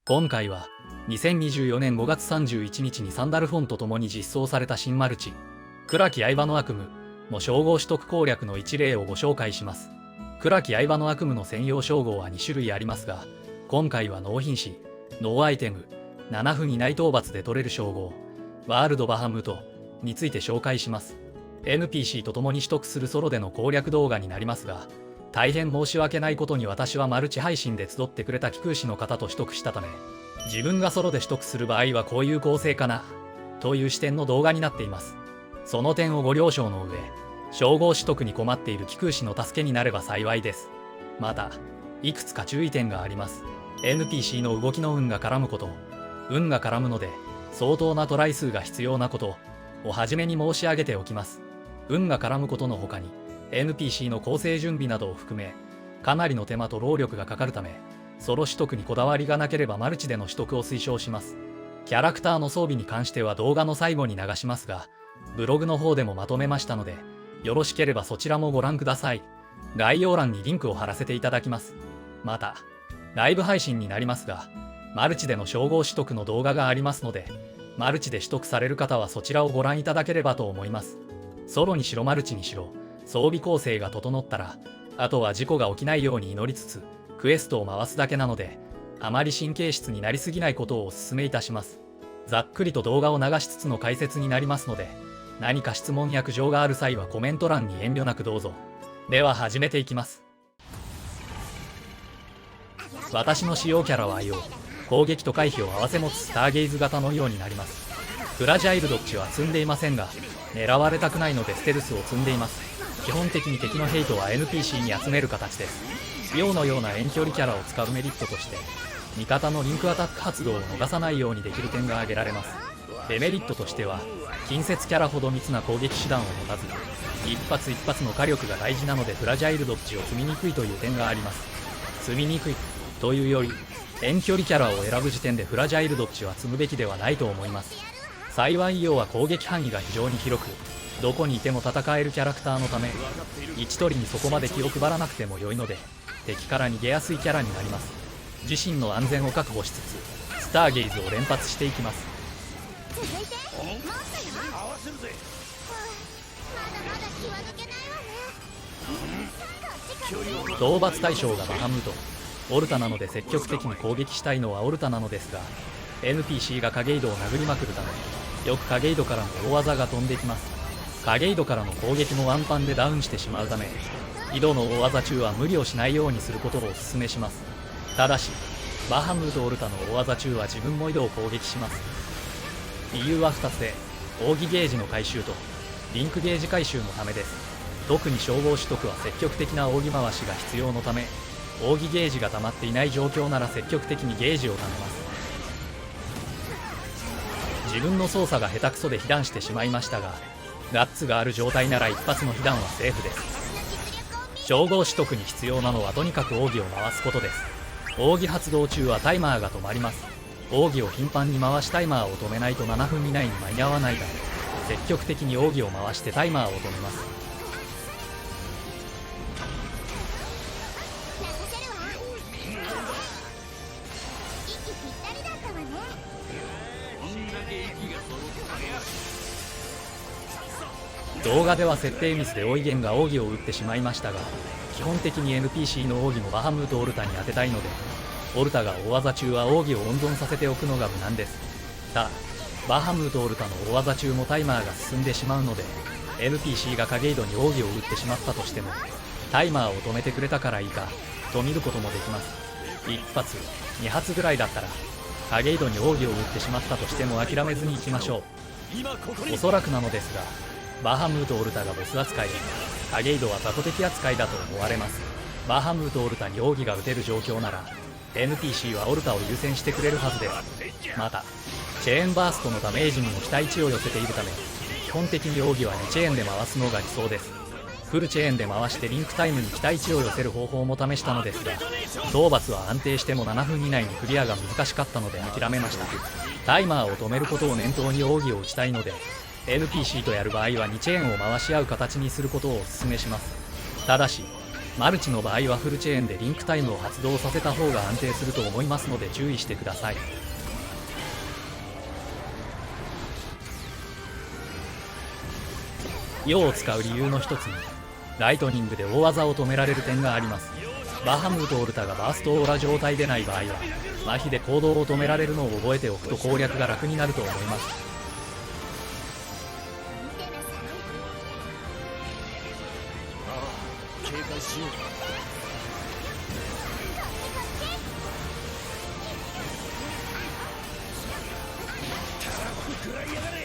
今回は2024年5月31日にサンダルフォンと共に実装された新マルチ暗き刃の悪夢の称号取得攻略の一例をご紹介します。暗き刃の悪夢の専用称号は2種類ありますが、今回はノー瀕死、ノーアイテム、7分以内討伐で取れる称号ワールドバハムートについて紹介します。 NPC と共に取得するソロでの攻略動画になりますが、大変申し訳ないことに私はマルチ配信で集ってくれた貴空士の方と取得したため、自分がソロで取得する場合はこういう構成かなという視点の動画になっています。その点をご了承の上、称号取得に困っている貴空士の助けになれば幸いです。またいくつか注意点があります。 NPC の動きの運が絡むこと、運が絡むので相当なトライ数が必要なことを初めに申し上げておきます。運が絡むことの他に NPC の構成準備などを含めかなりの手間と労力がかかるため、ソロ取得にこだわりがなければマルチでの取得を推奨します。キャラクターの装備に関しては動画の最後に流しますが、ブログの方でもまとめましたので、よろしければそちらもご覧ください。概要欄にリンクを貼らせていただきます。またライブ配信になりますが、マルチでの称号取得の動画がありますので、マルチで取得される方はそちらをご覧いただければと思います。ソロにしろマルチにしろ装備構成が整ったら、あとは事故が起きないように祈りつつクエストを回すだけなので、あまり神経質になりすぎないことをお勧めいたします。ざっくりと動画を流しつつの解説になりますので、何か質問や苦情がある際はコメント欄に遠慮なくどうぞ。では始めていきます。私の使用キャラは IO、攻撃と回避を併せ持つスターゲイズ型のようになります。フラジャイルドッチは積んでいませんが、狙われたくないのでステルスを積んでいます。基本的に敵のヘイトは NPC に集める形です。ヨウのような遠距離キャラを使うメリットとして、味方のリンクアタック発動を逃さないようにできる点が挙げられます。デメリットとしては、近接キャラほど密な攻撃手段を持たず、一発一発の火力が大事なのでフラジャイルドッチを積みにくいという点があります。積みにくいというより、遠距離キャラを選ぶ時点でフラジャイルドッチは積むべきではないと思います。幸いヨウは攻撃範囲が非常に広く、どこにいても戦えるキャラクターのため、位置取りにそこまで気を配らなくても良いので、敵から逃げやすいキャラになります。自身の安全を確保しつつスターゲイズを連発していきます。続いてモンスターよ。合わせるぜ。まだまだ気は抜けないわね。討伐対象がバハムート、オルタなので積極的に攻撃したいのはオルタなのですが、 NPC が影井戸を殴りまくるため、よく影井戸からの大技が飛んできます。影井戸からの攻撃もワンパンでダウンしてしまうため、井戸の大技中は無理をしないようにすることをお勧めします。ただしバハムートオルタの大技中は自分も井戸を攻撃します。理由は2つで、奥義ゲージの回収とリンクゲージ回収のためです。特に称号取得は積極的な奥義回しが必要のため、奥義ゲージが溜まっていない状況なら積極的にゲージを貯めます。自分の操作が下手くそで被弾してしまいましたが、ガッツがある状態なら一発の被弾はセーフです。称号取得に必要なのはとにかく奥義を回すことです。奥義発動中はタイマーが止まります。奥義を頻繁に回しタイマーを止めないと7分以内に間に合わないため、積極的に奥義を回してタイマーを止めます。息ぴったりだったわね。動画では設定ミスでオイゲンが奥義を打ってしまいましたが、基本的に NPC の奥義もバハムートオルタに当てたいので、オルタが大技中は奥義を温存させておくのが無難です。ただバハムートオルタの大技中もタイマーが進んでしまうので、 NPC が影井戸に奥義を打ってしまったとしても、タイマーを止めてくれたからいいかと見ることもできます。1発2発ぐらいだったら影井戸に奥義を打ってしまったとしても諦めずに行きましょう。おそらくなのですが、バハムートオルタがボス扱いで、影井戸は雑魚敵扱いだと思われます。バハムートオルタに奥義が打てる状況なら NPC はオルタを優先してくれるはずです。またチェーンバーストのダメージにも期待値を寄せているため、基本的に奥義は2チェーンで回すのが理想です。フルチェーンで回してリンクタイムに期待値を寄せる方法も試したのですが、討伐は安定しても7分以内にクリアが難しかったので諦めました。タイマーを止めることを念頭に奥義を打ちたいので、 NPC とやる場合は2チェーンを回し合う形にすることをお勧めします。ただしマルチの場合はフルチェーンでリンクタイムを発動させた方が安定すると思いますので注意してください。陽を使う理由の一つにライトニングで大技を止められる点があります。バハムートオルタがバーストオーラ状態でない場合は麻痺で行動を止められるのを覚えておくと攻略が楽になると思います。警戒しよう。食らいやがれ。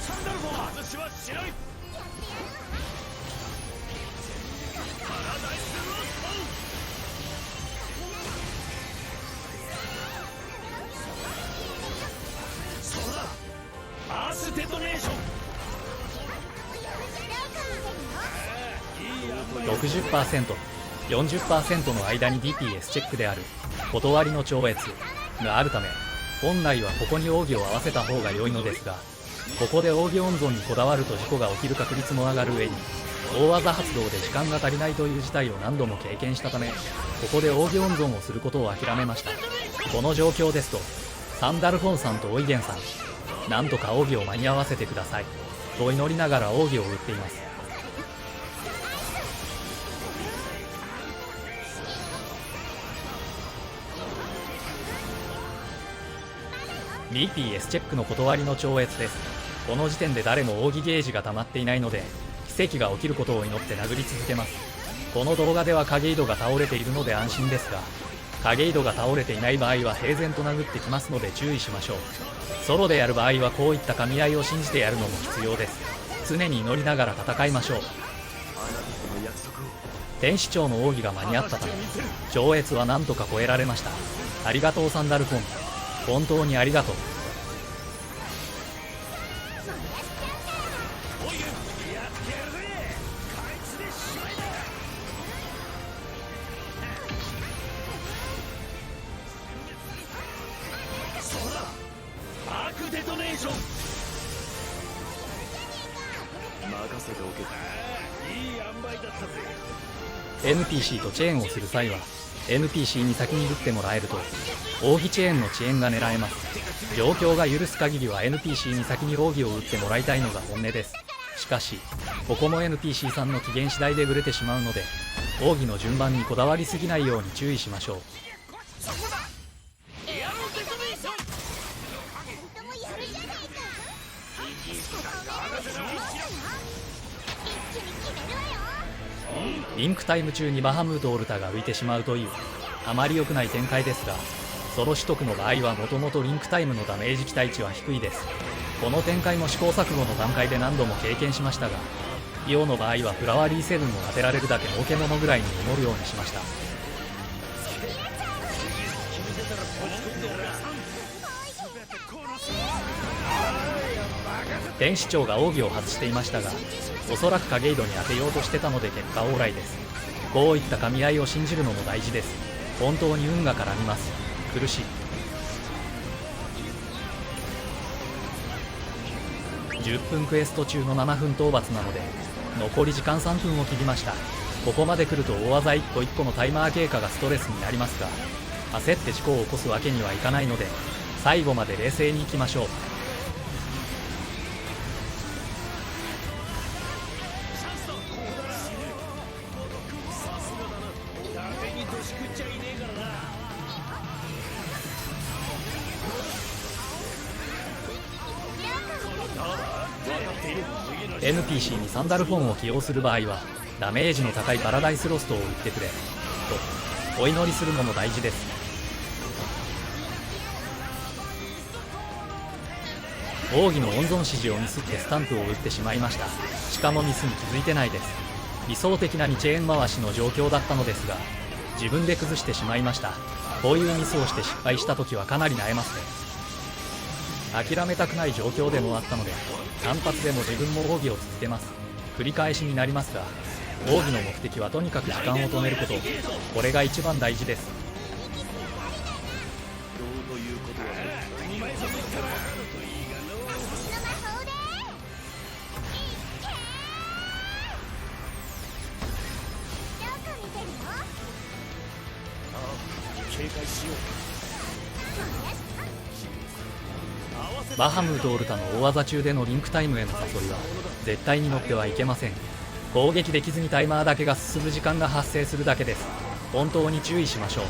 サンダルフォン外しはしない。パラダイスロスト。そうだ、アースデトネーション。60%、40% の間に DPS チェックである断りの超越があるため、本来はここに奥義を合わせた方が良いのですが、ここで奥義温存にこだわると事故が起きる確率も上がる上に、大技発動で時間が足りないという事態を何度も経験したため、ここで奥義温存をすることを諦めました。この状況ですと、サンダルフォンさんとオイゲンさん、なんとか奥義を間に合わせてくださいと祈りながら奥義を打っています。DPS チェックの断りの超越です。この時点で誰も奥義ゲージが溜まっていないので、奇跡が起きることを祈って殴り続けます。この動画では影井戸が倒れているので安心ですが、影井戸が倒れていない場合は平然と殴ってきますので注意しましょう。ソロでやる場合はこういった噛み合いを信じてやるのも必要です。常に祈りながら戦いましょう。天使長の奥義が間に合ったため、超越はなんとか超えられました。ありがとうサンダルフォン、本当にありがとう。そうだ、アークデトネーション。任せておけ。いい塩梅だったぜ。 NPC とチェーンをする際は NPC に先に打ってもらえると奥義チェーンの遅延が狙えます。状況が許す限りは NPC に先に奥義を打ってもらいたいのが本音です。しかしここも NPC さんの機嫌次第でブレてしまうので、奥義の順番にこだわりすぎないように注意しましょう。リンクタイム中にバハムートオルタが浮いてしまうというあまり良くない展開ですが、ソロ取得の場合はもともとリンクタイムのダメージ期待値は低いです。この展開も試行錯誤の段階で何度も経験しましたが、イオの場合はフラワーリー7を当てられるだけ儲けものぐらいに思うようにしました。天使長が奥義を外していましたが、おそらく影井戸に当てようとしてたので結果オーライです。こういった噛み合いを信じるのも大事です。本当に運が絡みます。苦しい。10分クエスト中の7分討伐なので残り時間3分を切りました。ここまで来ると大技1個1個のタイマー経過がストレスになりますが、焦って事故を起こすわけにはいかないので最後まで冷静にいきましょう。NPC にサンダルフォンを起用する場合はダメージの高いパラダイスロストを打ってくれとお祈りするのも大事です。奥義の温存指示をミスってスタンプを打ってしまいました。しかもミスに気づいてないです。理想的な2チェーン回しの状況だったのですが自分で崩してしまいました。こういうミスをして失敗した時はかなり萎えますね。諦めたくない状況でもあったので単発でも自分も奥義を続けます。繰り返しになりますが奥義の目的はとにかく時間を止めること、これが一番大事です。ということはね。私の魔法でいっけー。どこ見てるの？ああ、警戒しよう。バハムート・オルタの大技中でのリンクタイムへの誘いは絶対に乗ってはいけません。攻撃できずにタイマーだけが進む時間が発生するだけです。本当に注意しましょう。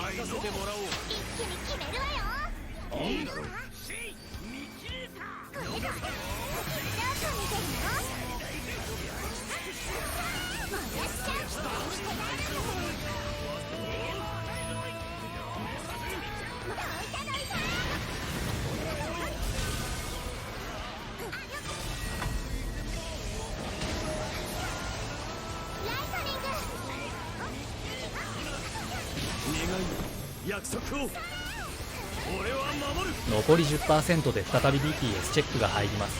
任せてもらおう。一気に決めるわよ。いいだろう。これだ。どこ見てるの？もやしちゃう。期待してないの。どいたどいた。ライトニング。願い約束を。俺は守る。残り 10% で再び DPS チェックが入ります。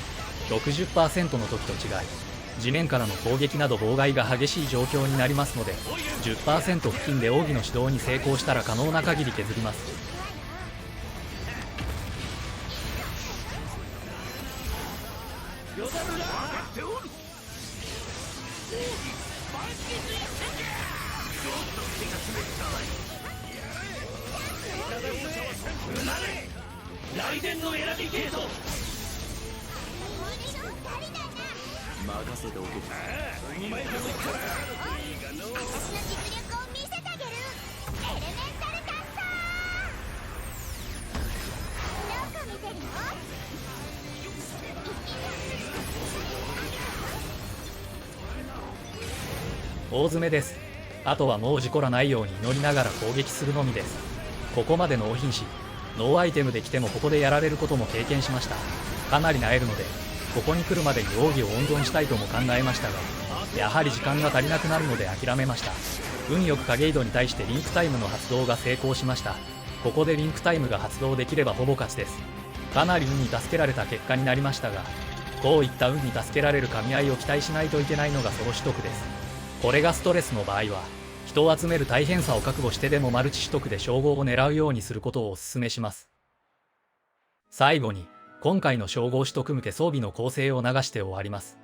60% の時と違い地面からの攻撃など妨害が激しい状況になりますので 10% 付近で奥義の指導に成功したら可能な限り削ります。よだるな。分かっておる。雷電のエラディケート。任せておけ。私の実力を見せてあげる。エレメンタルタッサー。どこ見てるの？大詰めです。あとはもう事故らないように祈りながら攻撃するのみです。ここまでノー瀕死ノーアイテムで来てもここでやられることも経験しました。かなり萎えるのでここに来るまでに奥義を温存したいとも考えましたがやはり時間が足りなくなるので諦めました。運よく影井戸に対してリンクタイムの発動が成功しました。ここでリンクタイムが発動できればほぼ勝ちです。かなり運に助けられた結果になりましたがこういった運に助けられる噛み合いを期待しないといけないのがソロ取得です。これがストレスの場合は人を集める大変さを覚悟してでもマルチ取得で称号を狙うようにすることをお勧めします。最後に今回の称号取得向け装備の構成を流して終わります。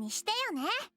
にしてよね。